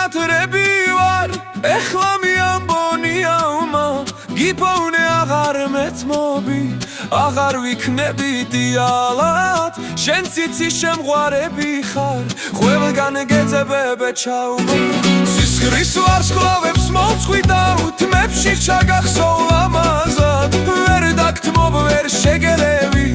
მენატრები ვარ ეხლა მიამბონია უმა გიფოვნე აღარ მეთმობი აღარ ვიქნები დიალად შენ ციცი შემღვარები ხარ ყველგან გეძებებე ჩაუმა სისხლის ვარსკვლავებს მოვწყვი და უთმებში ჩაგახსოვ ამაზად ვერ დაგთმობ ვერ შეგელევი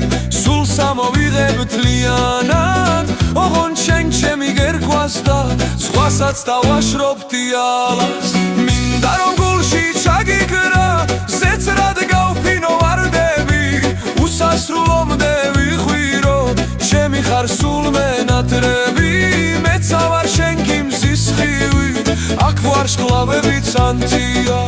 სულ სამოვიღებ თლიანად ოღონ შენ ჩემი გერკვას და სხვასაც დავაშრობ დიალას მინდა რომ გულში ჩაგიგრა ზეცრად გავფინო ვარდები უსასრულომდე ვიხვირო ჩემი ხარ სულ მენატრები მეცა ვარ შენ კი მზის ხივი აქ ვარსკვლავებიც ანთია